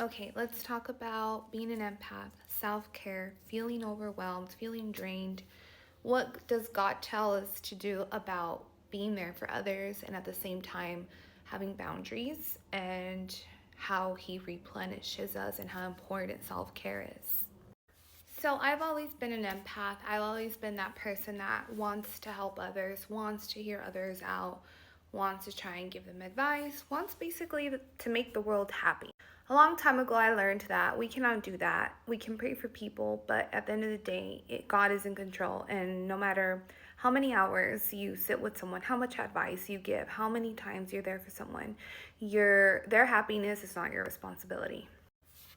Okay, let's talk about being an empath, self-care, feeling overwhelmed, feeling drained. What does God tell us to do about being there for others and at the same time having boundaries, and how He replenishes us and how important self-care is? So I've always been an empath. I've always been that person that wants to help others, wants to hear others out, wants to try and give them advice, wants basically to make the world happy. A long time ago, I learned that we cannot do that. We can pray for people, but at the end of the day, God is in control. And no matter how many hours you sit with someone, how much advice you give, how many times you're there for someone, their happiness is not your responsibility.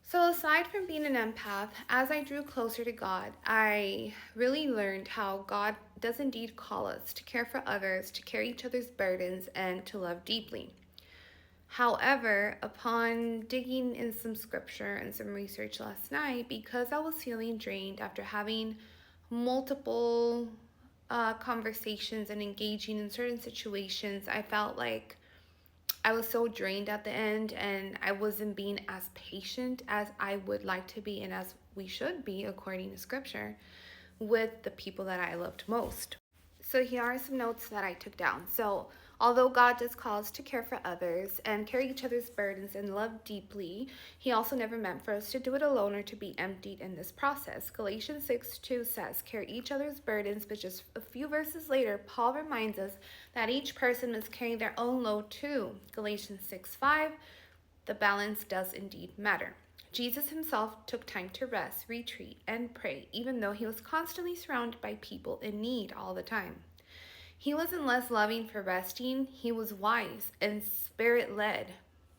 So, aside from being an empath, as I drew closer to God, I really learned how God does indeed call us to care for others, to carry each other's burdens, and to love deeply. However, upon digging in some scripture and some research last night, because I was feeling drained after having multiple conversations and engaging in certain situations, I felt like I was so drained at the end, and I wasn't being as patient as I would like to be and as we should be according to scripture with the people that I loved most. So here are some notes that I took down. So, although God does call us to care for others and carry each other's burdens and love deeply, He also never meant for us to do it alone or to be emptied in this process. Galatians 6:2 says, "Carry each other's burdens," but just a few verses later, Paul reminds us that each person must carry their own load too. Galatians 6:5, "The balance does indeed matter." Jesus himself took time to rest, retreat, and pray, even though he was constantly surrounded by people in need all the time. He wasn't less loving for resting, he was wise and spirit-led.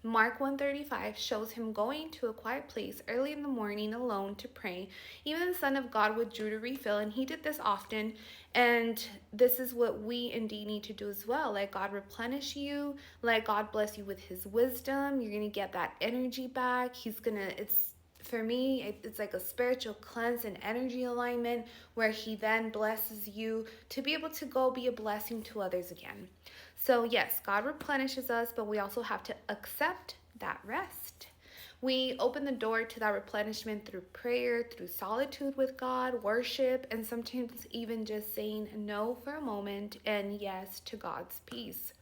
Mark 135 shows him going to a quiet place early in the morning alone to pray. Even the Son of God withdrew to refill, and he did this often. And this is what we indeed need to do as well. Let God replenish you. Let God bless you with his wisdom. You're going to get that energy back. For me, it's like a spiritual cleanse and energy alignment where he then blesses you to be able to go be a blessing to others again. So, yes, God replenishes us, but we also have to accept that rest. We open the door to that replenishment through prayer, through solitude with God, worship, and sometimes even just saying no for a moment and yes to God's peace.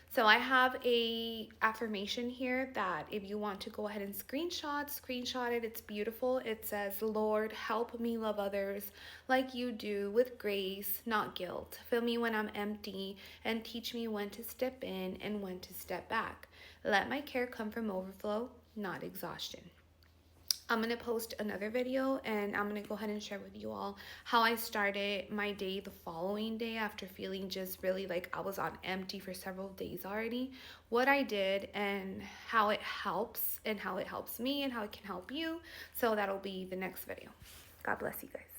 So I have a affirmation here that if you want to go ahead and screenshot it. It's beautiful. It says, "Lord, help me love others like you do, with grace, not guilt. Fill me when I'm empty and teach me when to step in and when to step back. Let my care come from overflow, not exhaustion." I'm going to post another video, and I'm going to go ahead and share with you all how I started my day the following day after feeling just really like I was on empty for several days already. What I did and how it helps me and how it can help you. So that'll be the next video. God bless you guys.